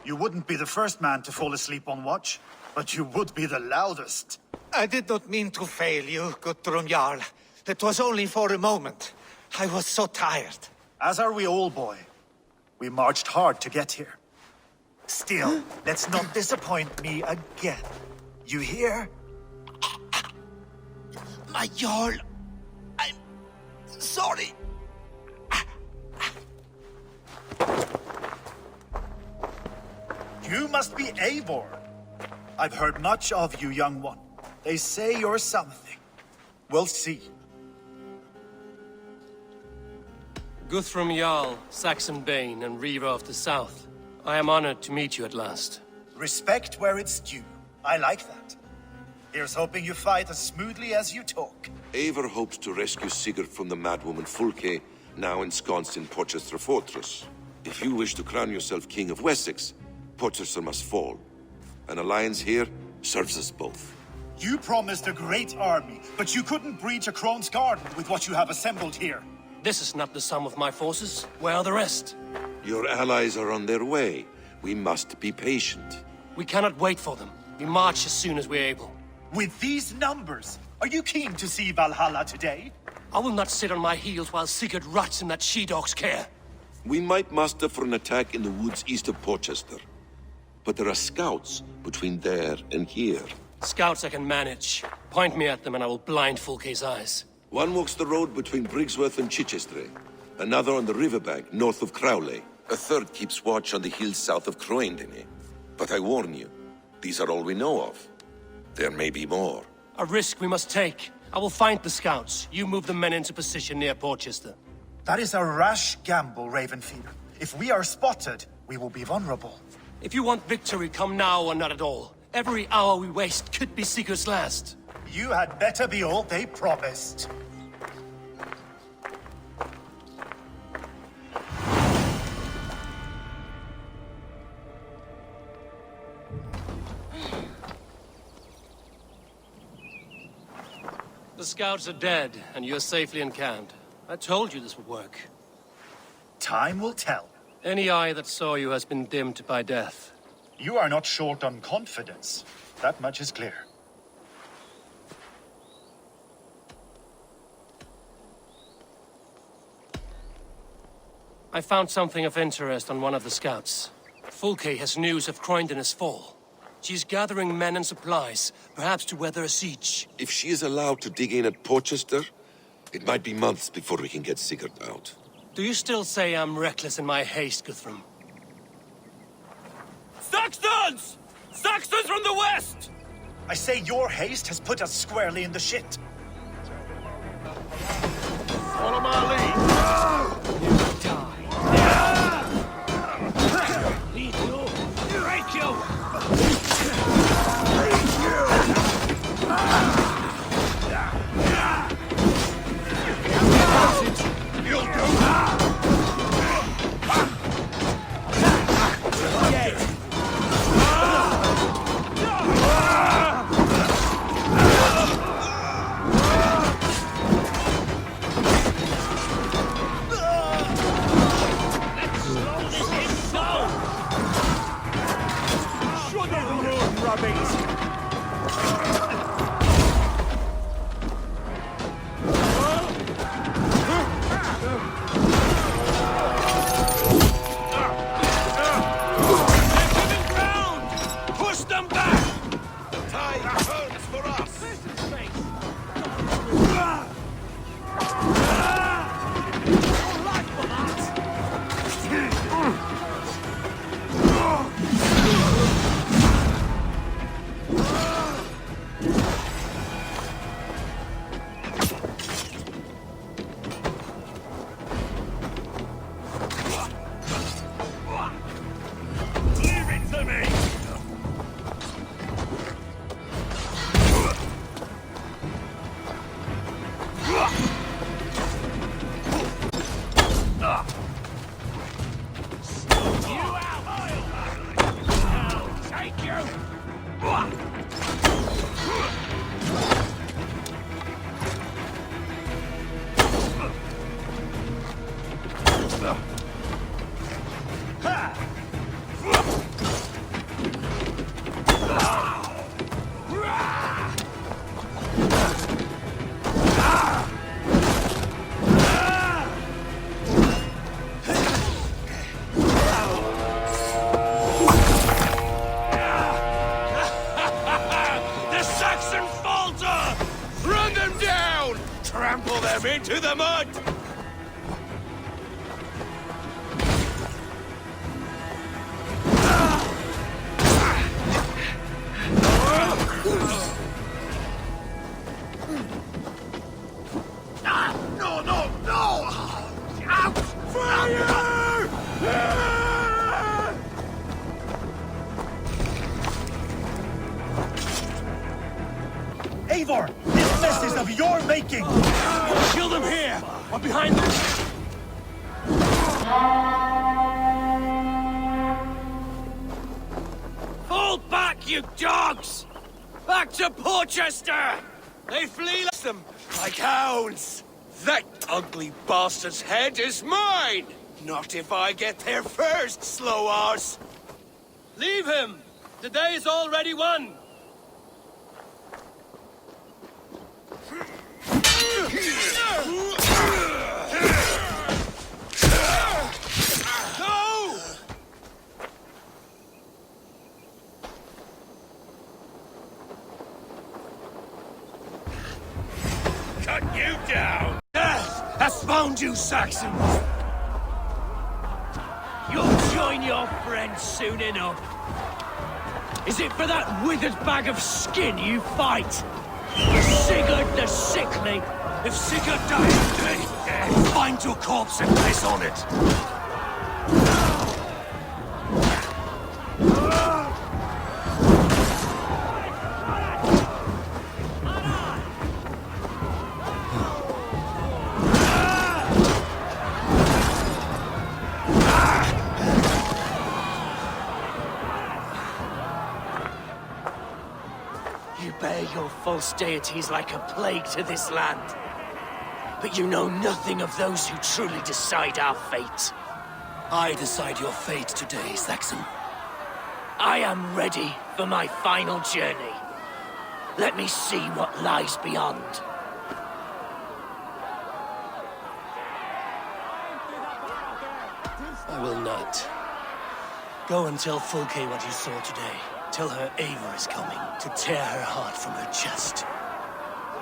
You wouldn't be the first man to fall asleep on watch, but you would be the loudest. I did not mean to fail you, Guthrum Jarl. It was only for a moment. I was so tired. As are we all, boy. We marched hard to get here. Still, let's not disappoint me again. You hear? My Jarl, I'm sorry. You must be Avor. I've heard much of you, young one. They say you're something. We'll see. Guthrum Jarl, Saxon Bane, and Reaver of the South. I am honored to meet you at last. Respect where it's due. I like that. Here's hoping you fight as smoothly as you talk. Avor hopes to rescue Sigurd from the madwoman Fulke, now ensconced in Porchester Fortress. If you wish to crown yourself King of Wessex, Porchester must fall. An alliance here serves us both. You promised a great army, but you couldn't breach a Crone's garden with what you have assembled here. This is not the sum of my forces. Where are the rest? Your allies are on their way. We must be patient. We cannot wait for them. We march as soon as we're able. With these numbers, are you keen to see Valhalla today? I will not sit on my heels while Sigurd rots in that she-dog's care. We might muster for an attack in the woods east of Porchester. But there are scouts between there and here. Scouts I can manage. Point me at them and I will blind Fulke's eyes. One walks the road between Briggsworth and Chichester. Another on the riverbank north of Crowley. A third keeps watch on the hills south of Croendene. But I warn you, these are all we know of. There may be more. A risk we must take. I will find the scouts. You move the men into position near Porchester. That is a rash gamble, Ravenfeeder. If we are spotted, we will be vulnerable. If you want victory, come now or not at all. Every hour we waste could be Sigurd's last. You had better be all they promised. The scouts are dead, and you're safely encamped. I told you this would work. Time will tell. Any eye that saw you has been dimmed by death. You are not short on confidence. That much is clear. I found something of interest on one of the scouts. Fulke has news of Croendene's fall. She's gathering men and supplies, perhaps to weather a siege. If she is allowed to dig in at Porchester, it might be months before we can get Sigurd out. Do you still say I'm reckless in my haste, Guthrum? Saxons! Saxons from the west! I say your haste has put us squarely in the shit. Follow my lead. You die. Lead you. Break you. You'll do. To the mud! No, no, no! Out! Fire! Avor, this mess is of your making! Kill them here! Or behind them! Fall back, you dogs! Back to Porchester! They flee like them, like hounds! That ugly bastard's head is mine! Not if I get there first, slow arse! Leave him! The day is already won! No! Cut you down! Death has found you, Saxons! You'll join your friends soon enough. Is it for that withered bag of skin you fight? Sigurd the Sickly! If Sigurd dies today, Find your corpse and piss on it! you bear your false deities like a plague to this land. But you know nothing of those who truly decide our fate. I decide your fate today, Saxon. I am ready for my final journey. Let me see what lies beyond. I will not. Go and tell Fulke what you saw today. Tell her Avor is coming to tear her heart from her chest.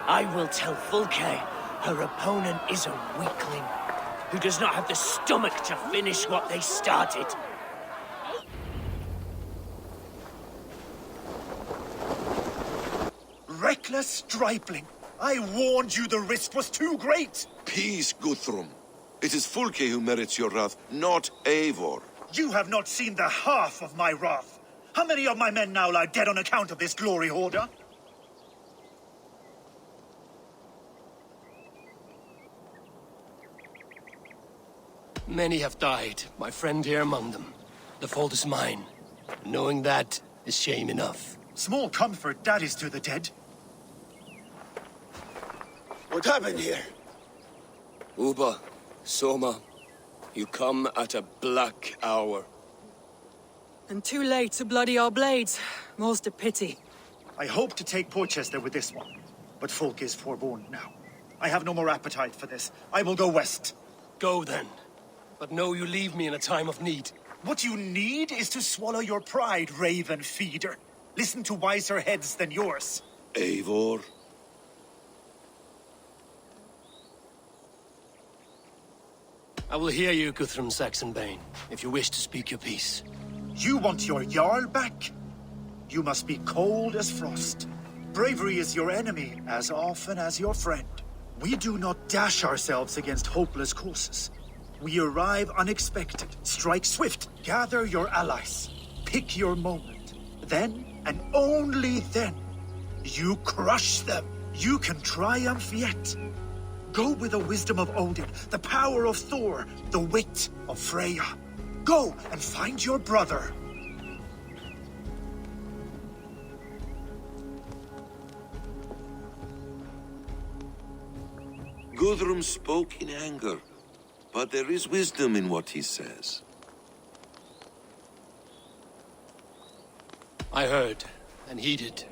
I will tell Fulke her opponent is a weakling who does not have the stomach to finish what they started. Reckless stripling! I warned you the risk was too great! Peace, Guthrum. It is Fulke who merits your wrath, not Avor. You have not seen the half of my wrath. How many of my men now lie dead on account of this glory hoarder? Many have died, my friend here among them. The fault is mine. Knowing that is shame enough. Small comfort that is to the dead. What happened here? Uba, Soma, you come at a black hour. And too late to bloody our blades. Most a pity. I hope to take Porchester with this one, but Fulke is forewarned now. I have no more appetite for this. I will go west. Go then. But know you leave me in a time of need. What you need is to swallow your pride, raven feeder. Listen to wiser heads than yours. Avor? I will hear you, Guthrum Saxonbane, if you wish to speak your piece. You want your Jarl back? You must be cold as frost. Bravery is your enemy as often as your friend. We do not dash ourselves against hopeless courses. We arrive unexpected, strike swift, gather your allies, pick your moment. Then, and only then, you crush them. You can triumph yet. Go with the wisdom of Odin, the power of Thor, the wit of Freya. Go and find your brother. Guthrum spoke in anger, but there is wisdom in what he says. I heard, and heeded.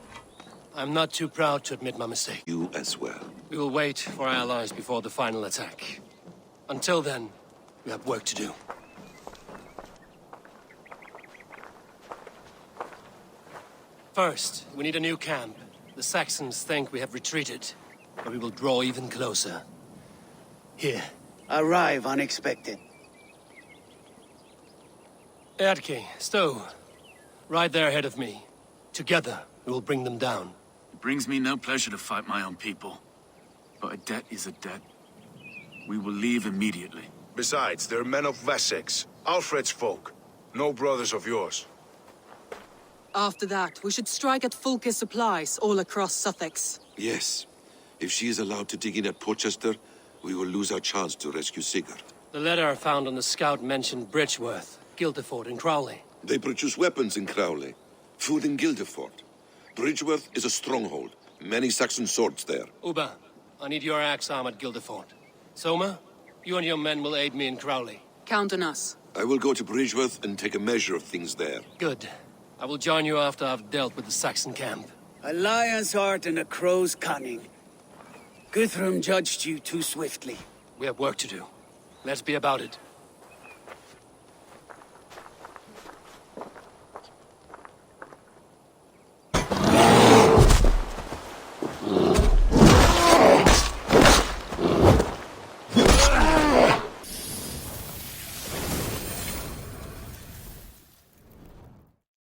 I'm not too proud to admit my mistake. You as well. We will wait for our allies before the final attack. Until then, we have work to do. First, we need a new camp. The Saxons think we have retreated, but we will draw even closer. Here. Arrive unexpected. Erdke, Stowe. Right there ahead of me. Together, we will bring them down. It brings me no pleasure to fight my own people. But a debt is a debt. We will leave immediately. Besides, they're men of Wessex, Alfred's folk. No brothers of yours. After that, we should strike at Fulke's supplies all across Sussex. Yes. If she is allowed to dig in at Portchester, we will lose our chance to rescue Sigurd. The letter I found on the scout mentioned Bridgeworth, Guildeford, and Crowley. They produce weapons in Crowley, food in Guildeford. Bridgeworth is a stronghold. Many Saxon swords there. Uba, I need your axe arm at Guildeford. Soma, you and your men will aid me in Crowley. Count on us. I will go to Bridgeworth and take a measure of things there. Good. I will join you after I've dealt with the Saxon camp. A lion's heart and a crow's cunning. Guthrum judged you too swiftly. We have work to do. Let's be about it.